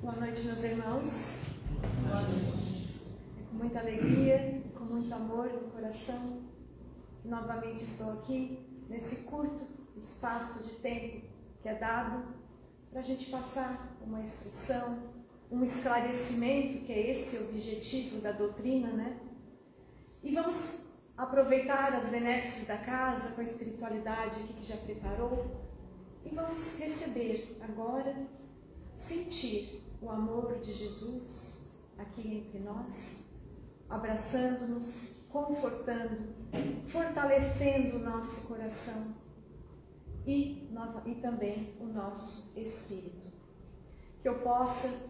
Boa noite, meus irmãos. Boa noite. Com muita alegria, com muito amor no coração, novamente estou aqui nesse curto espaço de tempo que é dado para a gente passar uma instrução, um esclarecimento, que é esse o objetivo da doutrina, né? E vamos aproveitar as benéficas da casa com a espiritualidade que já preparou e vamos receber agora, sentir o amor de Jesus aqui entre nós, abraçando-nos, confortando, fortalecendo o nosso coração e também o nosso espírito. Que eu possa,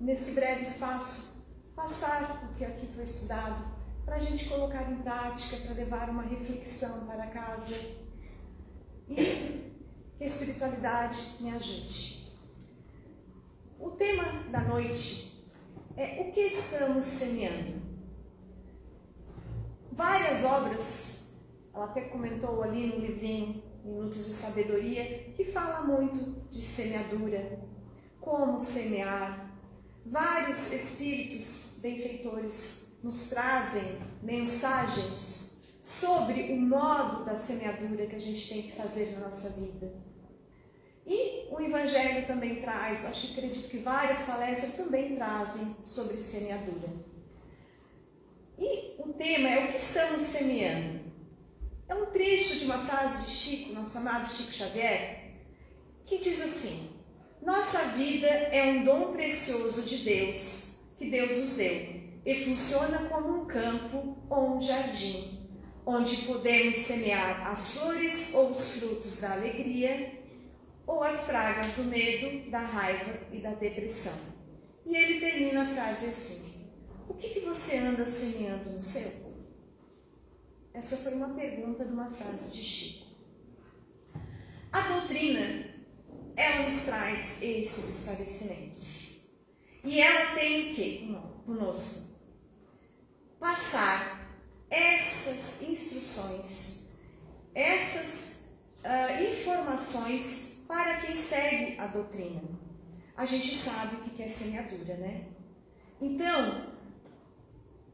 nesse breve espaço, passar o que aqui foi estudado, para a gente colocar em prática, para levar uma reflexão para casa e que a espiritualidade me ajude. O tema da noite é o que estamos semeando. Várias obras, ela até comentou ali no livrinho Minutos de Sabedoria, que fala muito de semeadura, como semear. Vários espíritos benfeitores nos trazem mensagens sobre o modo da semeadura que a gente tem que fazer na nossa vida. E o Evangelho também traz, acredito que várias palestras também trazem sobre semeadura. E o tema é o que estamos semeando. É um trecho de uma frase de Chico, nosso amado Chico Xavier, que diz assim: nossa vida é um dom precioso de Deus, que Deus nos deu, e funciona como um campo ou um jardim, onde podemos semear as flores ou os frutos da alegria, ou as pragas do medo, da raiva e da depressão. E ele termina a frase assim: o que você anda semeando no seu? Essa foi uma pergunta de uma frase de Chico. A doutrina, ela nos traz esses esclarecimentos. E ela tem que, conosco, passar essas instruções, essas informações para quem segue a doutrina. A gente sabe o que é semeadura, né? Então,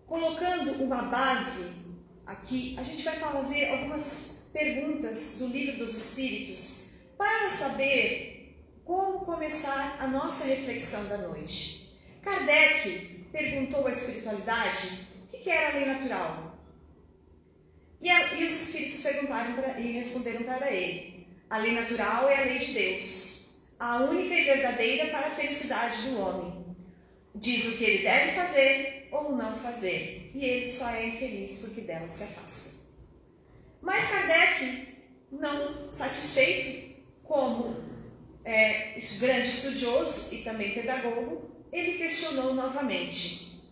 colocando uma base aqui, a gente vai fazer algumas perguntas do Livro dos Espíritos para saber como começar a nossa reflexão da noite. Kardec perguntou à espiritualidade o que era a lei natural. E os espíritos perguntaram e responderam para ele: a lei natural é a lei de Deus, a única e verdadeira para a felicidade do homem. Diz o que ele deve fazer ou não fazer, e ele só é infeliz porque dela se afasta. Mas Kardec, não satisfeito, como grande estudioso e também pedagogo, ele questionou novamente: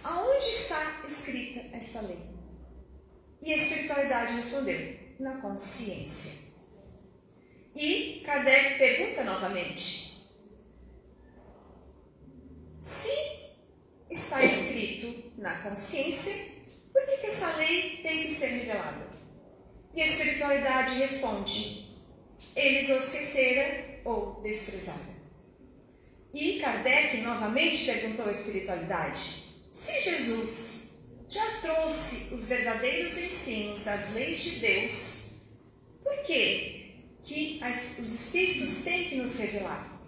aonde está escrita essa lei? E a espiritualidade respondeu: na consciência. E Kardec pergunta novamente: se está escrito na consciência, por que essa lei tem que ser revelada? E a espiritualidade responde: eles o esqueceram ou desprezaram. E Kardec novamente perguntou à espiritualidade: se Jesus já trouxe os verdadeiros ensinos das leis de Deus, por que os espíritos têm que nos revelar?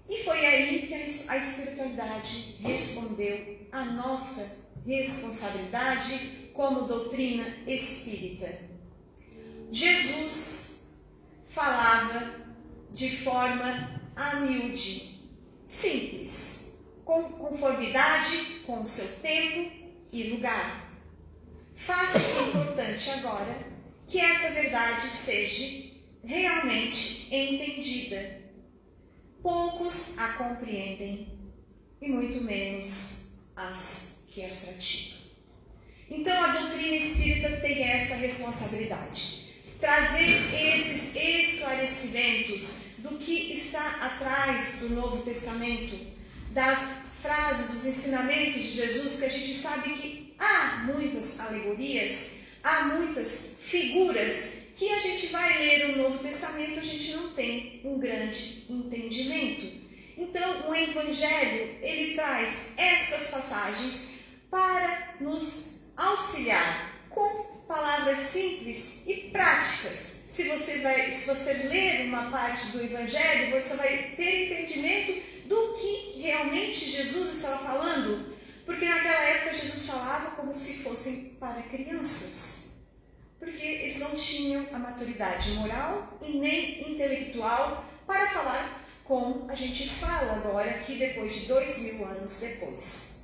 E foi aí que a espiritualidade respondeu a nossa responsabilidade como doutrina espírita. Jesus falava de forma humilde, simples, com conformidade com o seu tempo e lugar. Faça-se importante agora que essa verdade seja realmente entendida. Poucos a compreendem e muito menos as que as praticam. Então a doutrina espírita tem essa responsabilidade: trazer esses esclarecimentos do que está atrás do Novo Testamento, das frases, dos ensinamentos de Jesus, que a gente sabe que há muitas alegorias, há muitas figuras que a gente vai ler o Novo Testamento, a gente não tem um grande entendimento. Então, o Evangelho, ele traz estas passagens para nos auxiliar com palavras simples e práticas. Se você ler uma parte do Evangelho, você vai ter entendimento do que realmente Jesus estava falando, porque naquela época Jesus falava como se fossem para crianças, porque eles não tinham a maturidade moral e nem intelectual para falar como a gente fala agora, aqui depois de 2000 anos depois.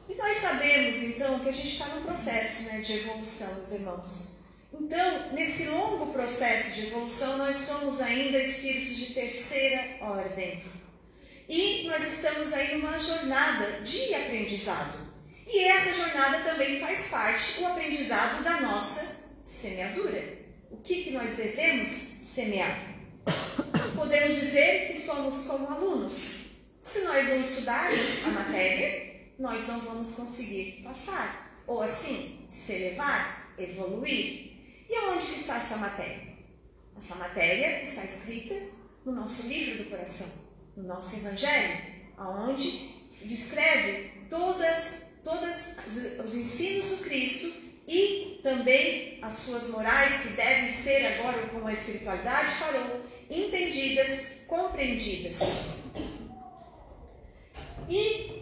E nós sabemos, então, que a gente está num processo, de evolução, meus irmãos. Então, nesse longo processo de evolução, nós somos ainda espíritos de terceira ordem. E nós estamos aí numa jornada de aprendizado. E essa jornada também faz parte do aprendizado da nossa semeadura. O que nós devemos semear? Podemos dizer que somos como alunos. Se nós não estudarmos a matéria, nós não vamos conseguir passar, ou assim, se elevar, evoluir. E onde que está essa matéria? Essa matéria está escrita no nosso livro do coração, no nosso Evangelho, onde descreve todos os ensinos do Cristo e também as suas morais, que devem ser agora, como a espiritualidade falou, entendidas, compreendidas. E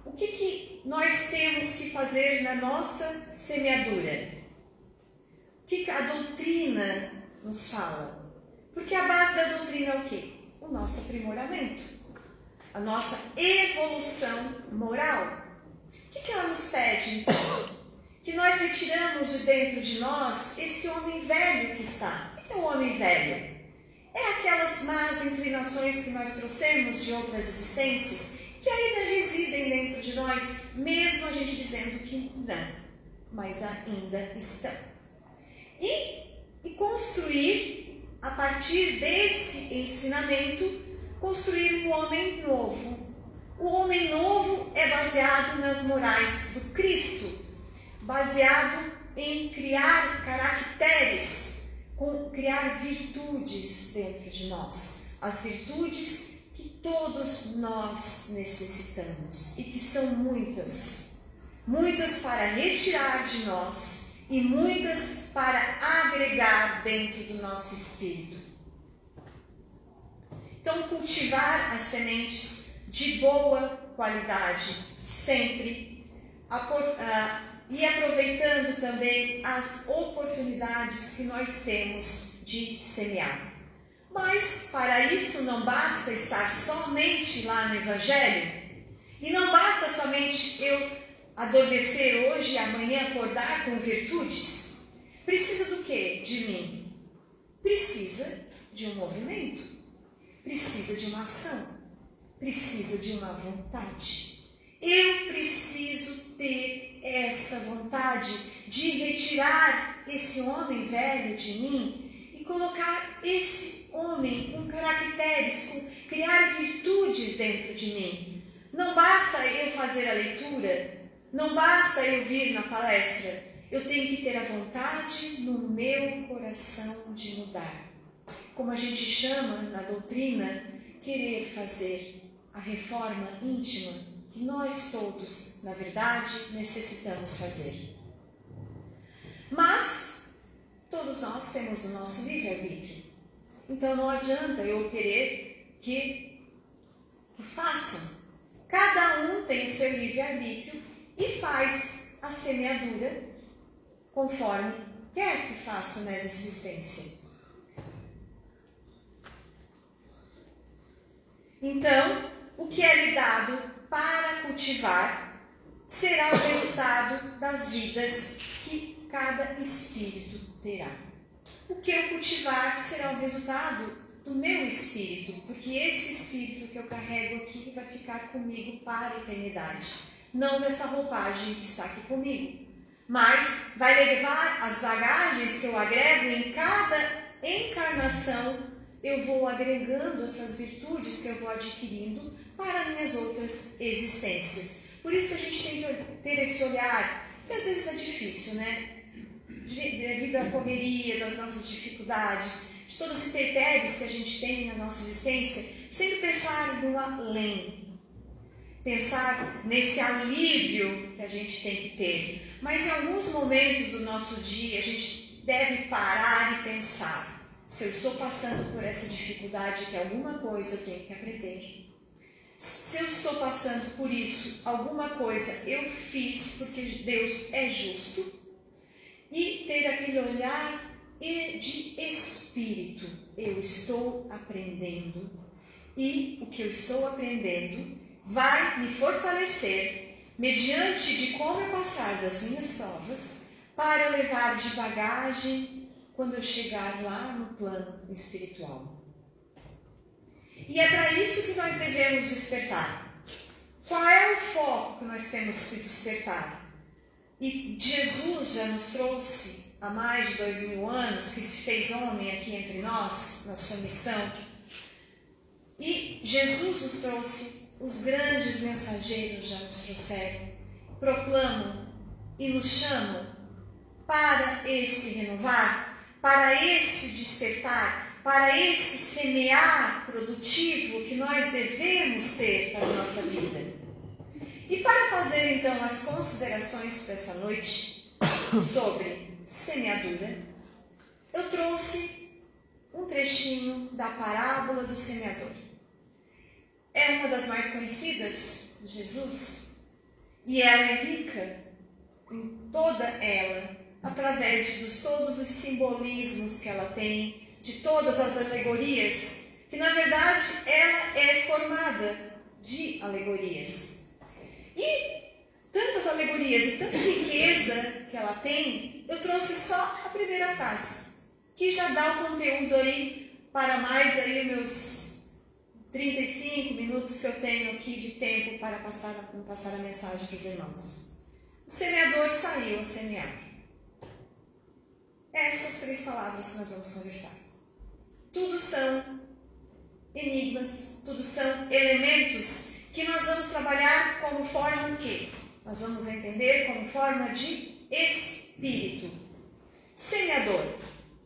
o que nós temos que fazer na nossa semeadura? O que a doutrina nos fala? Porque a base da doutrina é o quê? O nosso aprimoramento, a nossa evolução moral. O que ela nos pede, então? Que nós retiramos de dentro de nós esse homem velho que está. O que é o homem velho? É aquelas más inclinações que nós trouxemos de outras existências, que ainda residem dentro de nós, mesmo a gente dizendo que não, mas ainda estão. E construir, a partir desse ensinamento, construir um homem novo. O homem novo é baseado nas morais do Cristo, baseado em criar caracteres, criar virtudes dentro de nós. As virtudes que todos nós necessitamos e que são muitas. Muitas para retirar de nós e muitas para agregar dentro do nosso espírito. Então, cultivar as sementes de boa qualidade sempre, e aproveitando também as oportunidades que nós temos de semear. Mas para isso não basta estar somente lá no Evangelho, e não basta somente eu adormecer hoje e amanhã acordar com virtudes. Precisa do quê de mim? Precisa de um movimento, precisa de uma ação, precisa de uma vontade. Eu preciso ter essa vontade de retirar esse homem velho de mim e colocar esse homem com caracteres, criar virtudes dentro de mim. Não basta eu fazer a leitura, não basta eu vir na palestra, eu tenho que ter a vontade no meu coração de mudar. Como a gente chama na doutrina, querer fazer a reforma íntima que nós todos, na verdade, necessitamos fazer. Mas todos nós temos o nosso livre-arbítrio. Então não adianta eu querer que façam. Cada um tem o seu livre-arbítrio e faz a semeadura conforme quer que faça nessa existência. Então, o que é lhe dado para cultivar será o resultado das vidas que cada espírito terá. O que eu cultivar será o resultado do meu espírito, porque esse espírito que eu carrego aqui vai ficar comigo para a eternidade. Não nessa roupagem que está aqui comigo, mas vai levar as bagagens que eu agrego em cada encarnação. Eu vou agregando essas virtudes que eu vou adquirindo para minhas outras existências. Por isso que a gente tem que ter esse olhar Porque às vezes é difícil, né? Devido à correria, das nossas dificuldades, de todas as intempéries que a gente tem na nossa existência, sempre pensar no além. Pensar nesse alívio que a gente tem que ter. Mas em alguns momentos do nosso dia, a gente deve parar e pensar. Se eu estou passando por essa dificuldade, que alguma coisa eu tenho que aprender. Se eu estou passando por isso, alguma coisa eu fiz porque Deus é justo. E ter aquele olhar de espírito. Eu estou aprendendo. E o que eu estou aprendendo vai me fortalecer mediante de como eu passar das minhas provas para levar de bagagem quando eu chegar lá no plano espiritual. E é para isso que nós devemos despertar. Qual é o foco que nós temos que despertar? E Jesus já nos trouxe há mais de 2000 anos, que se fez homem aqui entre nós, na sua missão. E Jesus nos trouxe, os grandes mensageiros já nos trouxeram, proclamam e nos chamam para esse renovar, para esse despertar, para esse semear produtivo que nós devemos ter para a nossa vida. E para fazer então as considerações dessa noite sobre semeadura, eu trouxe um trechinho da parábola do semeador. É uma das mais conhecidas de Jesus e ela é rica em toda ela, através de todos os simbolismos que ela tem, de todas as alegorias, que na verdade ela é formada de alegorias. E tantas alegorias e tanta riqueza que ela tem, eu trouxe só a primeira frase, que já dá o conteúdo aí para mais aí meus 35 minutos que eu tenho aqui de tempo para passar a mensagem para os irmãos. O semeador saiu a semear. Essas 3 palavras que nós vamos conversar. Tudo são enigmas, tudo são elementos que nós vamos trabalhar como forma o quê? Nós vamos entender como forma de espírito. Semeador.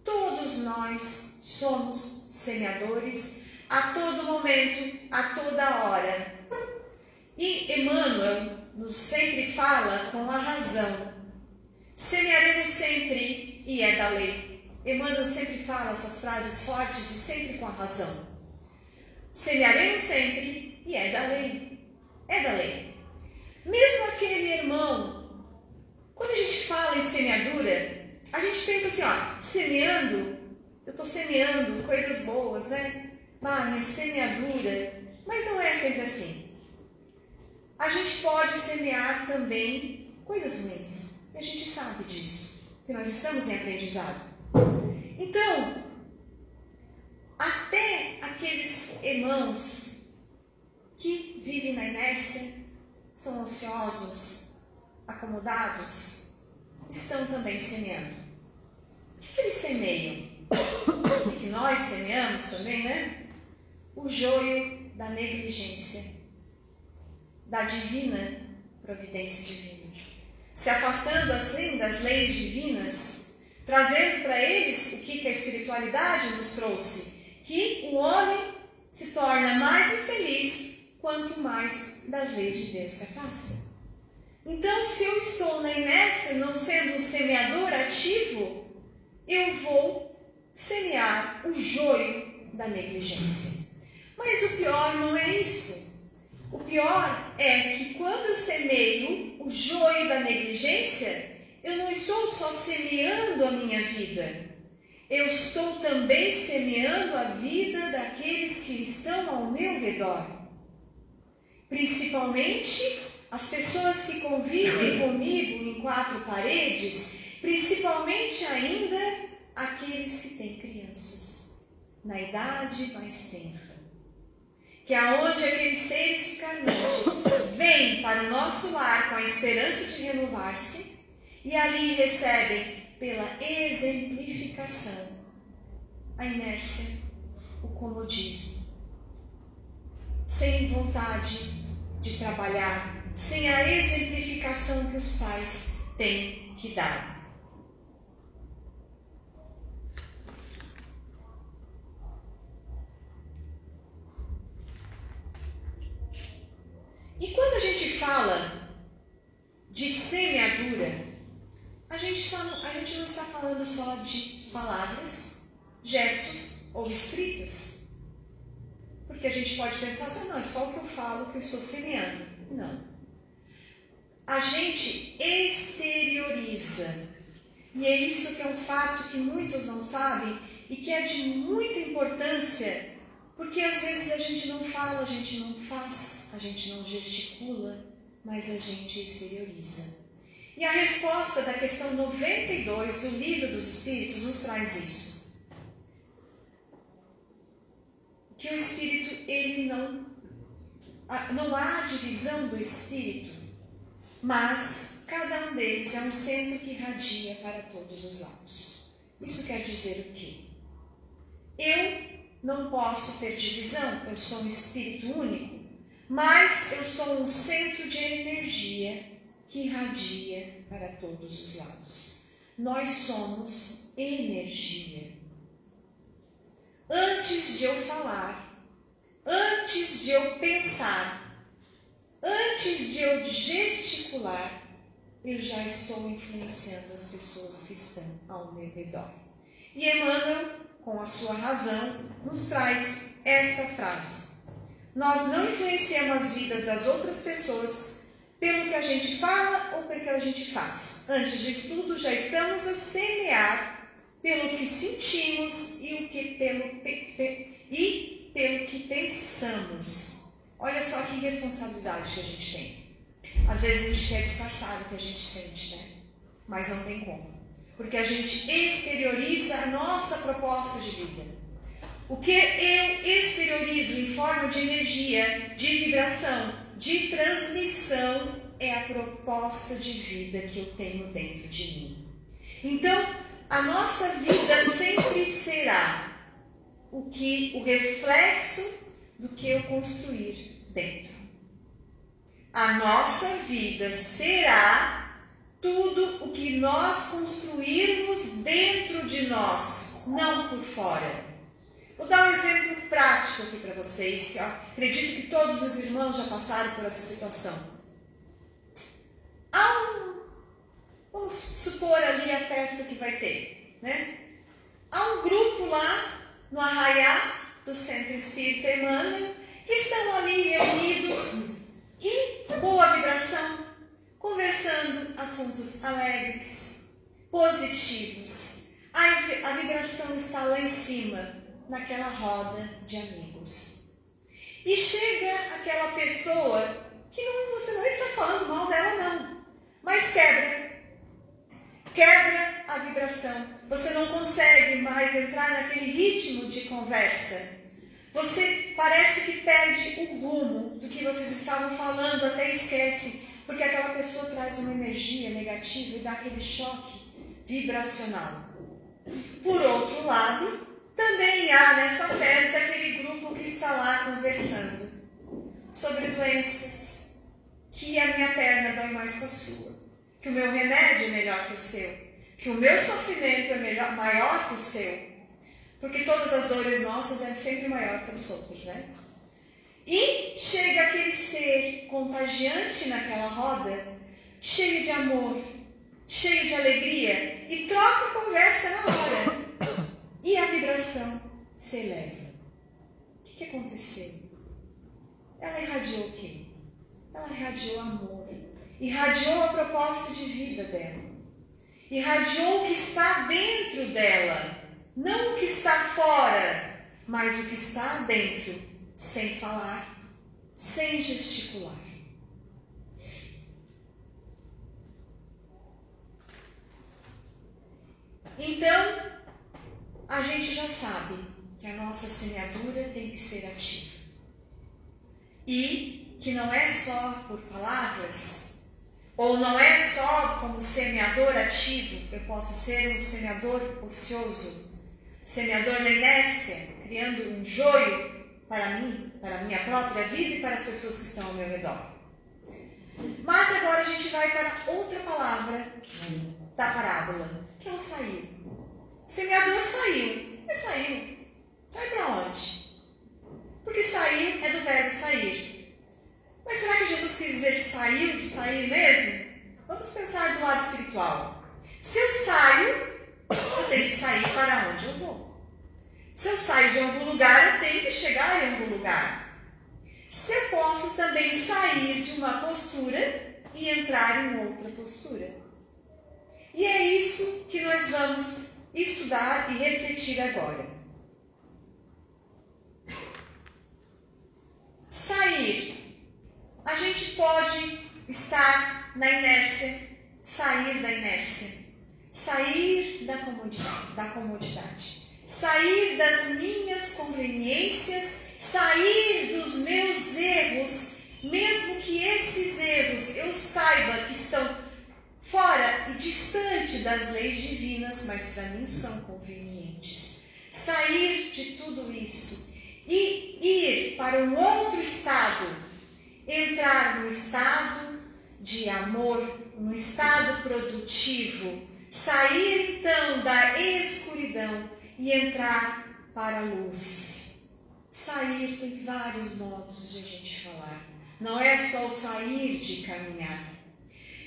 Todos nós somos semeadores a todo momento, a toda hora. E Emmanuel nos sempre fala com a razão. Semearemos sempre e é da lei. Emmanuel sempre fala essas frases fortes e sempre com a razão. Semearemos sempre e é da lei. É da lei. Mesmo aquele irmão, quando a gente fala em semeadura, a gente pensa assim, ó, semeando, eu estou semeando coisas boas, né? Minha semeadura. Mas não é sempre assim. A gente pode semear também coisas ruins. E a gente sabe disso, que nós estamos em aprendizado. Então, até aqueles irmãos que vivem na inércia, são ociosos, acomodados, estão também semeando. O que eles semeiam? O que nós semeamos também, né? O joio da negligência, da divina providência divina. Se afastando assim das leis divinas, trazendo para eles o que a espiritualidade nos trouxe, que o homem se torna mais infeliz quanto mais das leis de Deus se afasta. Então, se eu estou na inércia, não sendo um semeador ativo, eu vou semear o joio da negligência. Mas o pior não é isso. O pior é que quando eu semeio o joio da negligência, eu não estou só semeando a minha vida, eu estou também semeando a vida daqueles que estão ao meu redor. Principalmente as pessoas que convivem comigo em 4 paredes, principalmente ainda aqueles que têm crianças, na idade mais tenra. Que aonde aqueles seres encarnantes vêm para o nosso lar com a esperança de renovar-se e ali recebem pela exemplificação a inércia, o comodismo, sem vontade de trabalhar, sem a exemplificação que os pais tem que dar. E quando a gente fala de semeadura, a gente não está falando só de palavras, gestos ou escritas. Porque a gente pode pensar assim, não, é só o que eu falo que eu estou semeando. Não. A gente exterioriza. E é isso que é um fato que muitos não sabem e que é de muita importância, porque às vezes a gente não fala, a gente não faz, a gente não gesticula, mas a gente exterioriza. E a resposta da questão 92 do Livro dos Espíritos nos traz isso. Que o Espírito, ele não há divisão do Espírito, mas cada um deles é um centro que irradia para todos os lados. Isso quer dizer o quê? Eu não posso ter divisão, eu sou um Espírito único, mas eu sou um centro de energia que irradia para todos os lados. Nós somos energia. Antes de eu falar, antes de eu pensar, antes de eu gesticular, eu já estou influenciando as pessoas que estão ao meu redor. E Emmanuel, com a sua razão, nos traz esta frase: nós não influenciamos as vidas das outras pessoas pelo que a gente fala ou pelo que a gente faz. Antes disso tudo, já estamos a semear pelo que sentimos e pelo que pensamos. Olha só que responsabilidade que a gente tem. Às vezes a gente quer disfarçar o que a gente sente, né? Mas não tem como. Porque a gente exterioriza a nossa proposta de vida. O que eu exteriorizo em forma de energia, de vibração, de transmissão, é a proposta de vida que eu tenho dentro de mim. Então, a nossa vida sempre será o reflexo do que eu construir dentro. A nossa vida será tudo o que nós construirmos dentro de nós, não por fora. Vou dar um exemplo prático aqui para vocês, que eu acredito que todos os irmãos já passaram por essa situação. Vamos supor ali a festa que vai ter, né? Há um grupo lá no Arraiá do Centro Espírita Emmanuel que estão ali reunidos e boa vibração, conversando assuntos alegres, positivos. A vibração está lá em cima, naquela roda de amigos. E chega aquela pessoa que você não está falando mal dela não, mas quebra a vibração. Você não consegue mais entrar naquele ritmo de conversa. Você parece que perde o rumo do que vocês estavam falando, até esquece, porque aquela pessoa traz uma energia negativa e dá aquele choque vibracional. Por outro lado, também há nessa festa aquele grupo que está lá conversando sobre doenças, que a minha perna dói mais que a sua, que o meu remédio é melhor que o seu, que o meu sofrimento é maior que o seu, porque todas as dores nossas é sempre maior que a dos outros, né? E chega aquele ser contagiante naquela roda, cheio de amor, cheio de alegria, e troca a conversa na hora. E a vibração se eleva. O que aconteceu? Ela irradiou o quê? Ela irradiou amor. Irradiou a proposta de vida dela. Irradiou o que está dentro dela. Não o que está fora, mas o que está dentro, sem falar, sem gesticular. Então, a gente já sabe que a nossa semeadura tem que ser ativa. E que não é só por palavras, ou não é só como semeador ativo, eu posso ser um semeador ocioso, semeador na inércia, criando um joio para mim, para a minha própria vida e para as pessoas que estão ao meu redor. Mas a agora a gente vai para outra palavra da parábola, que é o sair. O semeador saiu. Mas saiu. Sai para onde? Porque sair é do verbo sair. Mas será que Jesus quis dizer saiu de sair mesmo? Vamos pensar do lado espiritual. Se eu saio, eu tenho que sair para onde eu vou. Se eu saio de algum lugar, eu tenho que chegar em algum lugar. Se eu posso também sair de uma postura e entrar em outra postura. E é isso que nós vamos estudar e refletir agora. Sair. A gente pode estar na inércia, sair da inércia, sair da comodidade, sair das minhas conveniências, sair dos meus erros, mesmo que esses erros eu saiba que estão fora e distante das leis divinas, mas para mim são convenientes. Sair de tudo isso e ir para um outro estado, entrar no estado de amor, no estado produtivo, sair então da escuridão e entrar para a luz. Sair tem vários modos de a gente falar. Não é só o sair de caminhar.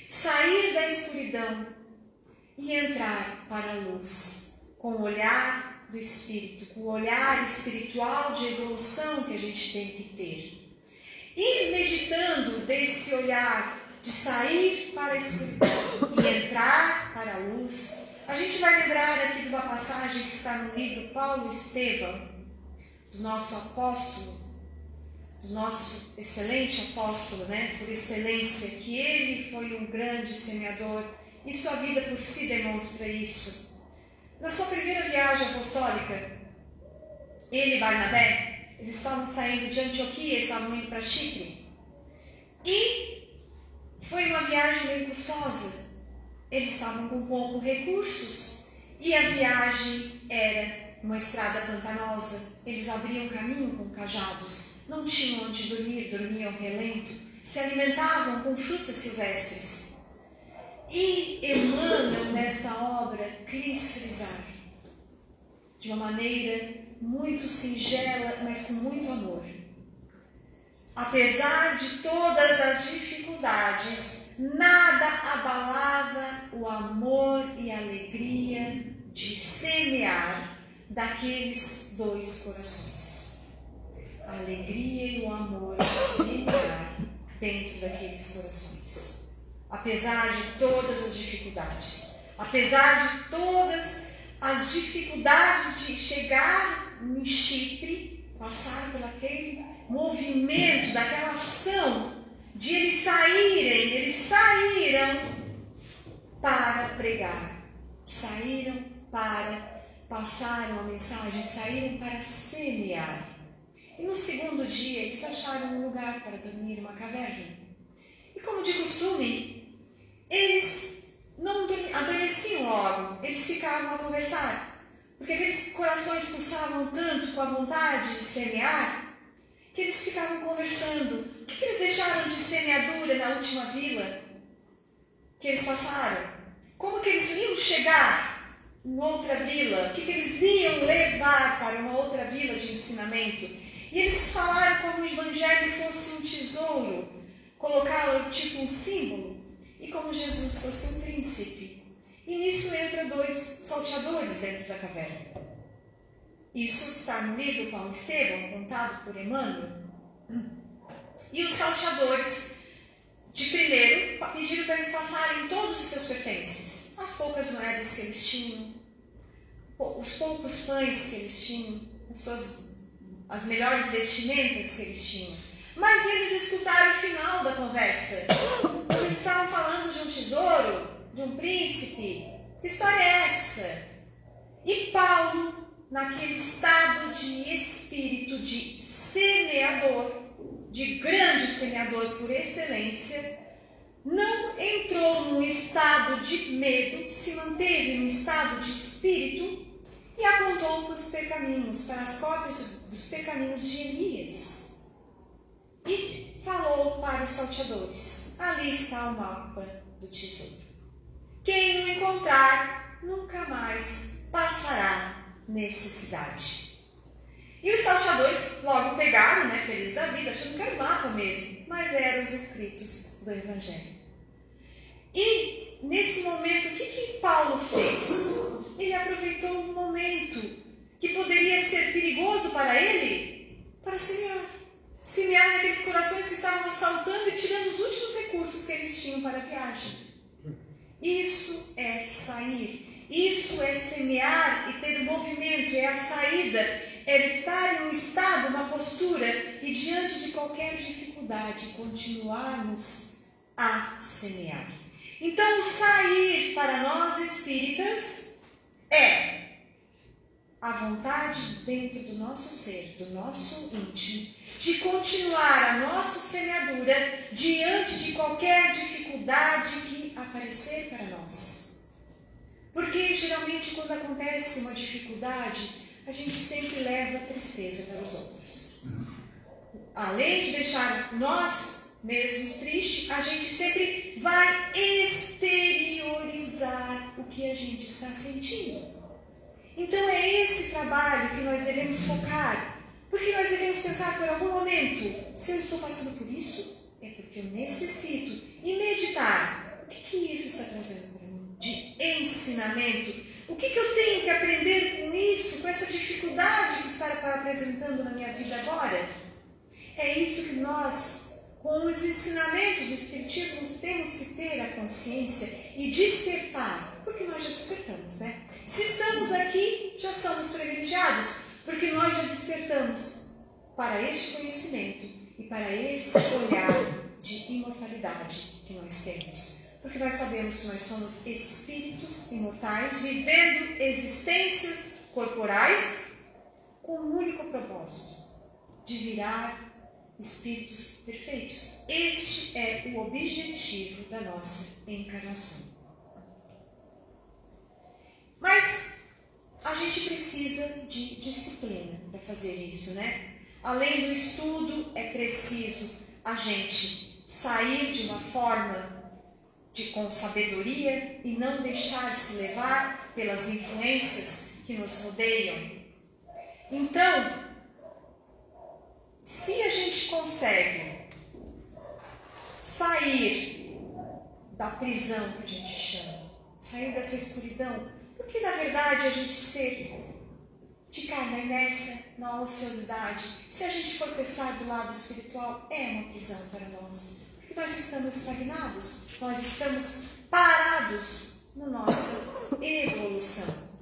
Sair da escuridão e entrar para a luz, com o olhar do Espírito, com o olhar espiritual de evolução que a gente tem que ter. E meditando desse olhar de sair para a escuridão e entrar para a luz, a gente vai lembrar aqui de uma passagem que está no livro Paulo Estevão, do nosso apóstolo, do nosso excelente apóstolo, por excelência, que ele foi um grande semeador e sua vida por si demonstra isso. Na sua primeira viagem apostólica, ele e Barnabé, eles estavam saindo de Antioquia, estavam indo para Chipre. E foi uma viagem bem custosa. Eles estavam com poucos recursos e a viagem era uma estrada pantanosa. Eles abriam caminho com cajados, não tinham onde dormir, dormiam relento, se alimentavam com frutas silvestres. E Emmanuel, nesta obra, quis frisar, de uma maneira muito singela, mas com muito amor. Apesar de todas as dificuldades, nada abalava o amor e a alegria de semear daqueles dois corações. A alegria e o amor de semear dentro daqueles corações. Apesar de todas as dificuldades, apesar de todas as dificuldades de chegar em Chipre, passar por aquele movimento, daquela ação, de eles saíram para pregar, saíram para passar uma mensagem, saíram para semear. E no segundo dia eles acharam um lugar para dormir, uma caverna. E como de costume, eles não adormeciam logo, eles ficavam a conversar, porque aqueles corações pulsavam tanto com a vontade de semear, que eles ficavam conversando. O que eles deixaram de semeadura na última vila que eles passaram? Como que eles iam chegar em outra vila? O que eles iam levar para uma outra vila de ensinamento? E eles falaram como o Evangelho fosse um tesouro, colocá-lo tipo um símbolo, e como Jesus fosse um príncipe. E nisso entra dois salteadores dentro da caverna. Isso está no livro Paulo Estevão, contado por Emmanuel. E os salteadores, de primeiro, pediram para eles passarem todos os seus pertences, as poucas moedas que eles tinham, os poucos pães que eles tinham, as melhores vestimentas que eles tinham. Mas eles escutaram o final da conversa. Vocês estavam falando de um tesouro, de um príncipe. Que história é essa? E Paulo, naquele estado de espírito de semeador, de grande semeador por excelência, não entrou no estado de medo, se manteve no estado de espírito e apontou para os pergaminhos, para as cópias dos pergaminhos de Elias. E falou para para os salteadores. Ali está o mapa do tesouro. Quem o encontrar nunca mais passará necessidade. E os salteadores logo pegaram, felizes da vida, achando que era o mapa mesmo, mas eram os escritos do Evangelho. E nesse momento, o que Paulo fez? Ele aproveitou um momento que poderia ser perigoso para ele, para semear. Semear naqueles corações que estavam assaltando e tirando os últimos recursos que eles tinham para a viagem. Isso é sair, isso é semear e ter movimento, é a saída, é estar em um estado, uma postura e diante de qualquer dificuldade continuarmos a semear. Então, o sair para nós espíritas é a vontade dentro do nosso ser, do nosso íntimo, de continuar a nossa semeadura diante de qualquer dificuldade que aparecer para nós. Porque geralmente quando acontece uma dificuldade, a gente sempre leva tristeza para os outros. Além de deixar nós mesmos tristes, a gente sempre vai exteriorizar o que a gente está sentindo. Então é esse trabalho que nós devemos focar, porque nós devemos pensar por algum momento, se eu estou passando por isso, é porque eu necessito e meditar. O que isso está trazendo para mim de ensinamento? O que eu tenho que aprender com isso, com essa dificuldade que está apresentando na minha vida agora? É isso que nós, com os ensinamentos do Espiritismo, temos que ter a consciência e despertar, porque nós já despertamos, Se estamos aqui, já somos privilegiados, porque nós já despertamos para este conhecimento e para esse olhar de imortalidade que nós temos. Porque nós sabemos que nós somos espíritos imortais, vivendo existências corporais com um único propósito, de virar espíritos perfeitos. Este é o objetivo da nossa encarnação. Mas a gente precisa de disciplina para fazer isso, Além do estudo, é preciso a gente sair de uma forma com sabedoria e não deixar-se levar pelas influências que nos rodeiam. Então, se a gente consegue sair da prisão que a gente chama, sair dessa escuridão, porque na verdade a gente ficar na inércia, na ociosidade, se a gente for pensar do lado espiritual, é uma prisão para nós. Porque nós estamos estagnados, nós estamos parados na nossa evolução.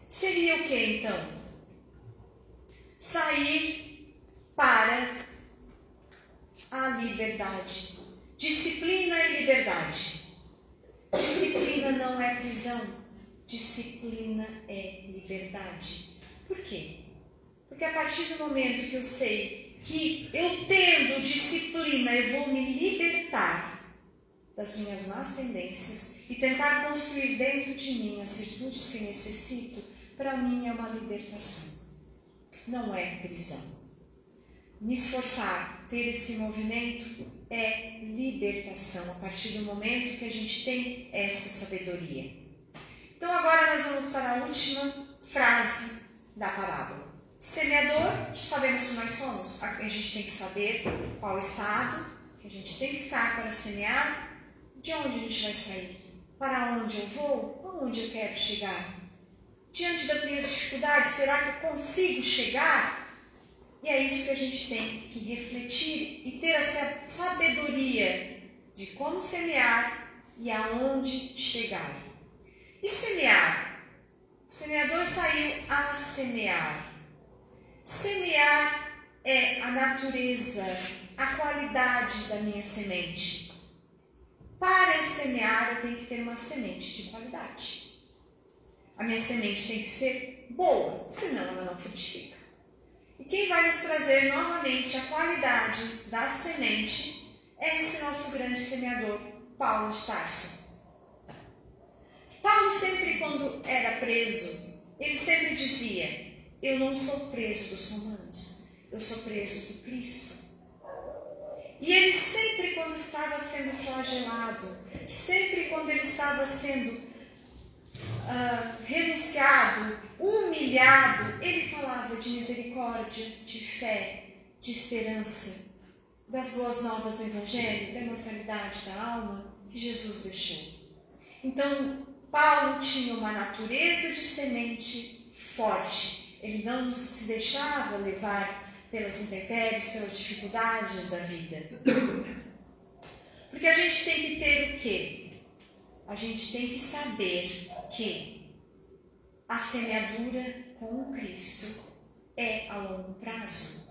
Seria o que então? Sair para a liberdade. Disciplina e liberdade. Disciplina não é prisão, disciplina é liberdade. Por quê? Porque a partir do momento que eu sei que eu tendo disciplina, eu vou me libertar das minhas más tendências e tentar construir dentro de mim as virtudes que necessito, para mim é uma libertação. Não é prisão. Me esforçar, ter esse movimento é libertação, a partir do momento que a gente tem essa sabedoria. Então agora nós vamos para a última frase da parábola. Semeador, sabemos que nós somos, a gente tem que saber qual estado que a gente tem que estar para semear, de onde a gente vai sair, para onde eu vou, aonde eu quero chegar. Diante das minhas dificuldades, será que eu consigo chegar? E é isso que a gente tem que refletir e ter essa sabedoria de como semear e aonde chegar. E semear? O semeador saiu a semear. Semear é a natureza, a qualidade da minha semente. Para eu semear, eu tenho que ter uma semente de qualidade. A minha semente tem que ser boa, senão ela não frutifica. E quem vai nos trazer novamente a qualidade da semente é esse nosso grande semeador, Paulo de Tarso. Paulo sempre, quando era preso, ele sempre dizia: eu não sou preso dos romanos, eu sou preso do Cristo. E ele sempre, quando estava sendo flagelado, sempre quando ele estava sendo renunciado, humilhado, ele falava de misericórdia, de fé, de esperança, das boas novas do Evangelho, da imortalidade da alma que Jesus deixou. Então, Paulo tinha uma natureza de semente forte. Ele não se deixava levar pelas intempéries, pelas dificuldades da vida. Porque a gente tem que ter o quê? A gente tem que saber que a semeadura com o Cristo é a longo prazo.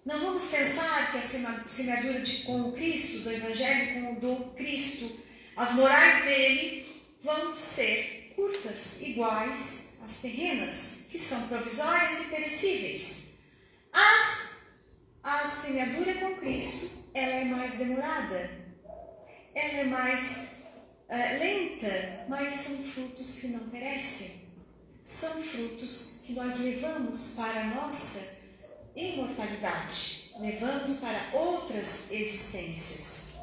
Não vamos pensar que a semeadura com o Cristo, do Evangelho com o do Cristo, as morais dele vão ser curtas, iguais às terrenas, que são provisórias e perecíveis. A semeadura com Cristo, ela é mais demorada, ela é mais lenta, mas são frutos que não perecem. São frutos que nós levamos para a nossa imortalidade, levamos para outras existências.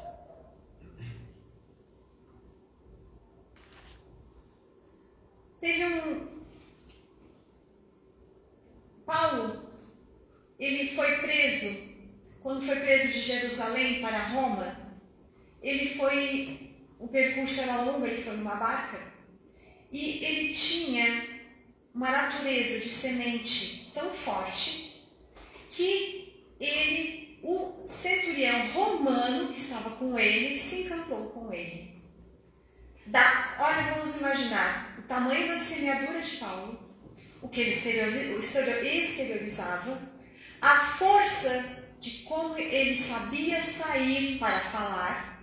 Paulo, ele foi preso, quando foi preso de Jerusalém para Roma, o percurso era longo, ele foi numa barca, e ele tinha uma natureza de semente tão forte que o centurião romano que estava com ele, se encantou com ele. Olha, vamos imaginar o tamanho da semeadura de Paulo, o que ele exteriorizava, a força de como ele sabia sair para falar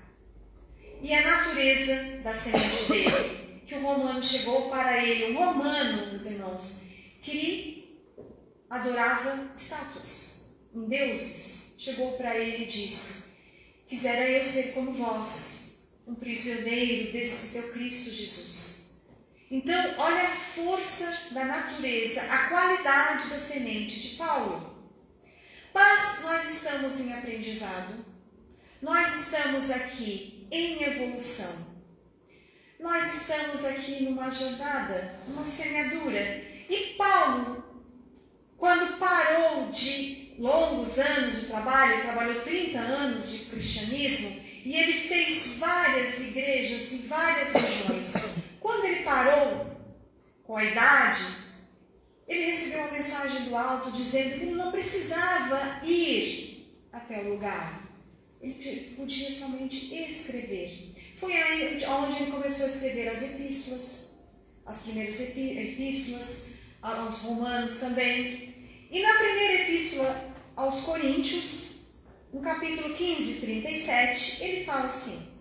e a natureza da semente dele, que o romano chegou para ele, um romano, meus irmãos, que adorava estátuas, em deuses, chegou para ele e disse: quisera eu ser como vós, um prisioneiro desse teu Cristo Jesus. Então, olha a força da natureza, a qualidade da semente de Paulo. Mas nós estamos em aprendizado, nós estamos aqui em evolução, nós estamos aqui numa jornada, numa semeadura. E Paulo, quando parou de longos anos de trabalho, ele trabalhou 30 anos de cristianismo, e ele fez várias igrejas em várias regiões. Quando ele parou com a idade, ele recebeu uma mensagem do alto dizendo que ele não precisava ir até o lugar. Ele podia somente escrever. Foi aí onde ele começou a escrever as epístolas, as primeiras epístolas aos romanos também. E na primeira epístola aos Coríntios, no capítulo 15, 37, ele fala assim: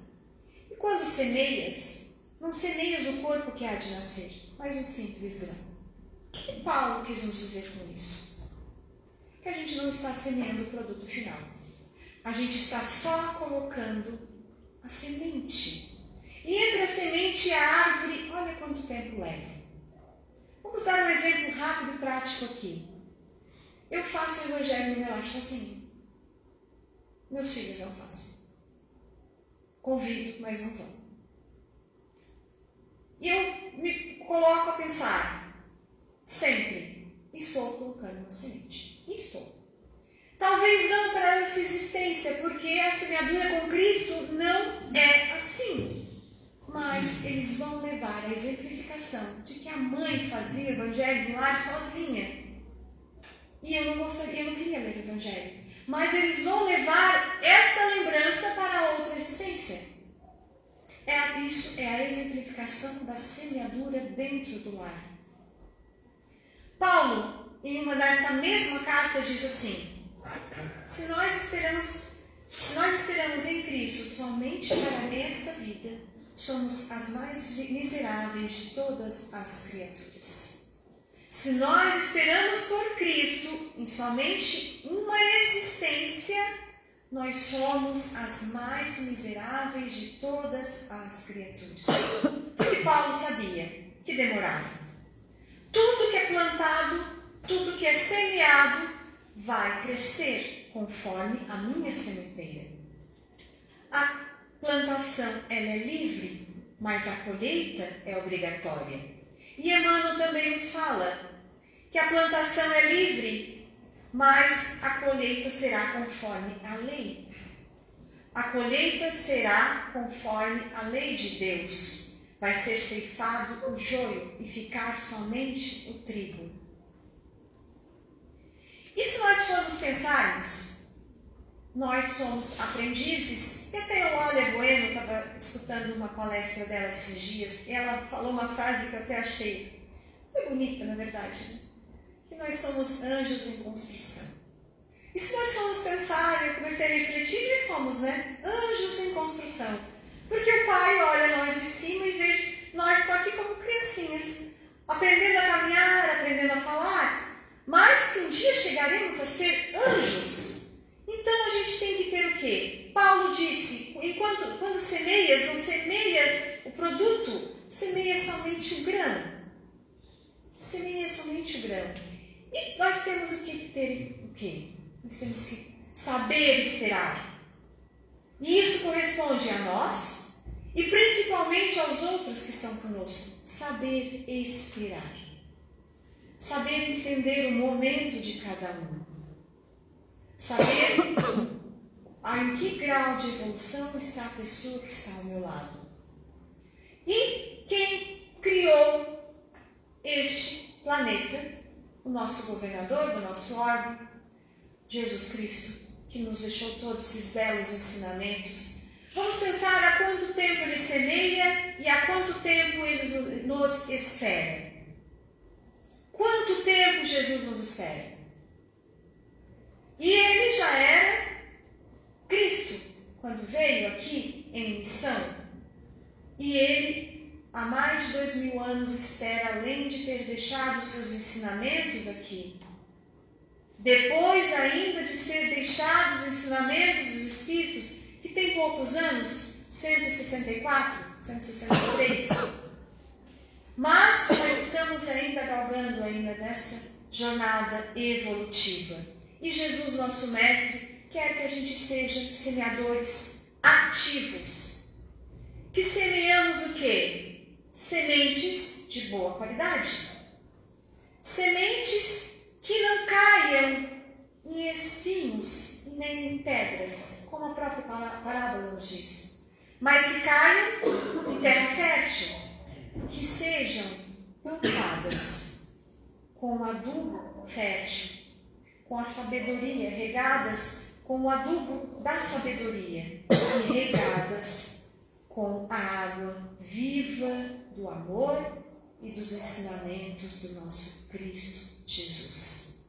e quando semeias, não semeias o corpo que há de nascer, mas um simples grão. O que Paulo quis nos dizer com isso? Que a gente não está semeando o produto final. A gente está só colocando a semente. E entre a semente e a árvore, olha quanto tempo leva. Vamos dar um exemplo rápido e prático aqui. Eu faço o evangelho no meu lar sozinho. Meus filhos não fazem. Convido, mas não vão. E eu me coloco a pensar, sempre, estou colocando uma semente. Estou. Talvez não para essa existência, porque a semeadura com Cristo não é assim. Mas eles vão levar a exemplificação de que a mãe fazia o evangelho no lar sozinha. E eu não queria ler o evangelho. Mas eles vão levar esta lembrança para outra existência. Isso é a exemplificação da semeadura dentro do lar. Paulo, em uma dessa mesma carta, diz assim: se nós esperamos em Cristo somente para esta vida, somos as mais miseráveis de todas as criaturas. Se nós esperamos por Cristo em somente uma existência, nós somos as mais miseráveis de todas as criaturas. Porque Paulo sabia que demorava. Tudo que é plantado, tudo que é semeado, vai crescer conforme a minha sementeira. A plantação ela é livre, mas a colheita é obrigatória. E Emmanuel também nos fala que a plantação é livre, mas a colheita será conforme a lei. A colheita será conforme a lei de Deus. Vai ser ceifado o joio e ficar somente o trigo. E se nós formos pensarmos, nós somos aprendizes. E até a Eulália Bueno, estava escutando uma palestra dela esses dias, e ela falou uma frase que eu até achei muito bonita, na verdade, né? Que nós somos anjos em construção. E se nós formos pensar, eu comecei a refletir, nós somos, né? Anjos em construção. Porque o Pai olha nós de cima e vê nós aqui como criancinhas, aprendendo a caminhar, aprendendo a falar, mas que um dia chegaremos a ser anjos. Então a gente tem que ter o quê? Paulo disse, quando semeias, não semeias o produto, semeia somente o grão. Semeia somente o grão. E nós temos o que ter o quê? Nós temos que saber esperar. E isso corresponde a nós e principalmente aos outros que estão conosco. Saber esperar. Saber entender o momento de cada um. Saber em que grau de evolução está a pessoa que está ao meu lado. E quem criou este planeta, o nosso governador do nosso orbe, Jesus Cristo, que nos deixou todos esses belos ensinamentos. Vamos pensar há quanto tempo ele semeia e há quanto tempo ele nos espera. Quanto tempo Jesus nos espera? E ele já era Cristo, quando veio aqui em missão. E ele, há mais de 2000 anos, espera, além de ter deixado seus ensinamentos aqui, depois ainda de ser deixados os ensinamentos dos Espíritos, que tem poucos anos, 164, 163. Mas nós estamos ainda galgando ainda nessa jornada evolutiva. E Jesus, nosso Mestre, quer que a gente seja semeadores ativos. Que semeamos o quê? Sementes de boa qualidade. Sementes que não caiam em espinhos e nem em pedras, como a própria parábola nos diz, mas que caiam em terra fértil, que sejam plantadas com adubo fértil, com a sabedoria, regadas com o adubo da sabedoria e regadas com a água viva do amor e dos ensinamentos do nosso Cristo Jesus.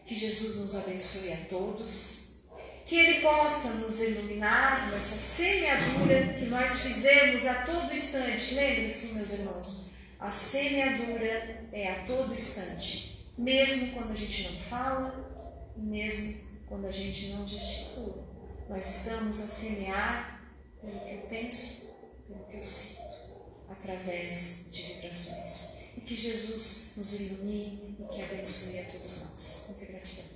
Que Jesus nos abençoe a todos, que Ele possa nos iluminar nessa semeadura que nós fizemos a todo instante. Lembre-se, meus irmãos, a semeadura é a todo instante, mesmo quando a gente não fala, mesmo quando a gente não gesticula. Nós estamos a semear pelo que eu penso, pelo que eu sinto, através de vibrações. E que Jesus nos ilumine e que abençoe a todos nós. Muita gratidão.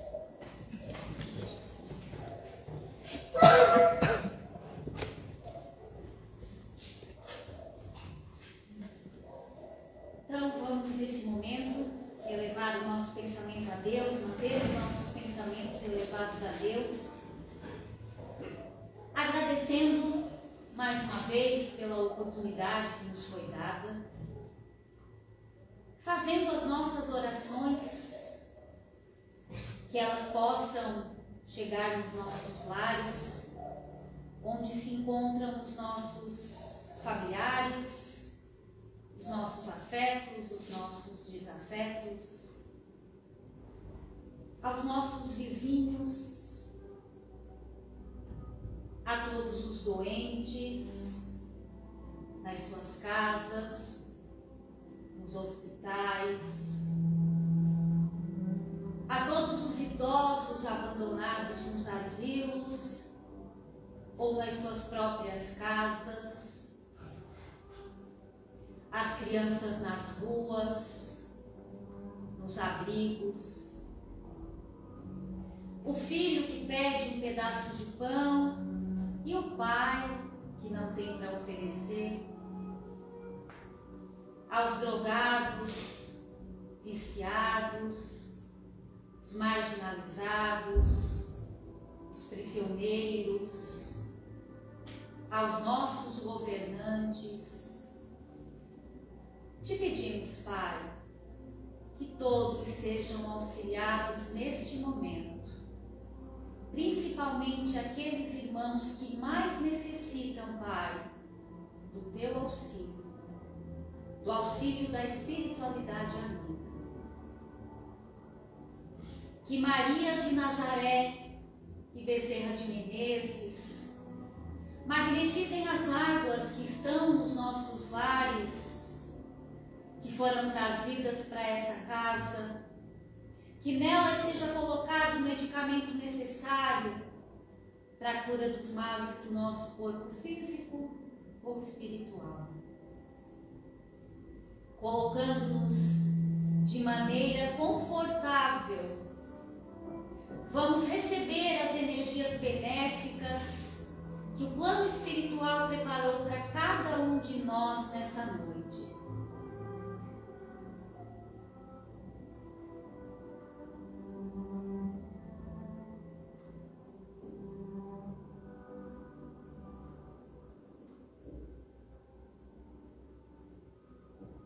Então vamos nesse momento elevar o nosso pensamento a Deus, manter os nossos pensamentos elevados a Deus, agradecendo mais uma vez pela oportunidade que nos foi dada, fazendo as nossas orações, que elas possam chegar nos nossos lares, onde se encontram os nossos familiares, os nossos afetos, os nossos desafetos, aos nossos vizinhos, a todos os doentes, nas suas casas, nos hospitais, a todos os idosos abandonados nos asilos ou nas suas próprias casas, as crianças nas ruas, nos abrigos, o filho que pede um pedaço de pão e o pai que não tem para oferecer, aos drogados, viciados, os marginalizados, os prisioneiros, aos nossos governantes. Te pedimos, Pai, que todos sejam auxiliados neste momento, principalmente aqueles irmãos que mais necessitam, Pai, do teu auxílio, do auxílio da espiritualidade amiga. Que Maria de Nazaré e Bezerra de Menezes magnetizem as águas que estão nos nossos lares, que foram trazidas para essa casa, que nelas seja colocado o medicamento necessário para a cura dos males do nosso corpo físico ou espiritual, colocando-nos de maneira confortável. Vamos receber as energias benéficas que o plano espiritual preparou para cada um de nós nessa noite.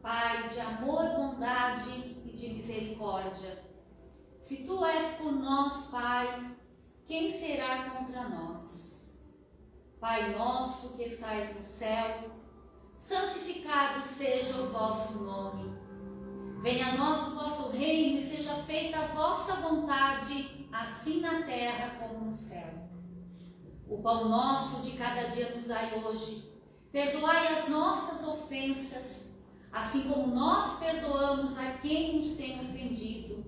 Pai de amor, bondade e de misericórdia, se Tu és por nós, Pai, quem será contra nós? Pai nosso que estais no céu, santificado seja o vosso nome. Venha a nós o vosso reino e seja feita a vossa vontade, assim na terra como no céu. O pão nosso de cada dia nos dai hoje. Perdoai as nossas ofensas, assim como nós perdoamos a quem nos tem ofendido.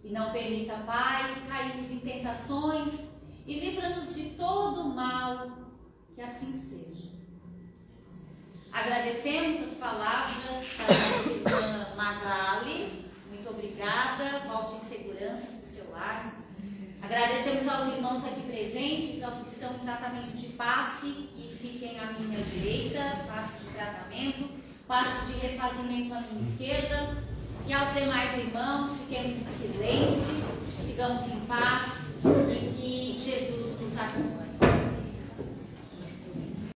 E não permita, Pai, que caímos em tentações e livra-nos de todo o mal, que assim seja. Agradecemos as palavras da nossa irmã Magali. Muito obrigada. Volte em segurança para o seu lar. Agradecemos aos irmãos aqui presentes, aos que estão em tratamento de passe, que fiquem à minha direita, passe de tratamento, passe de refazimento à minha esquerda. E aos demais irmãos, fiquemos em silêncio, sigamos em paz e que Jesus nos acompanhe.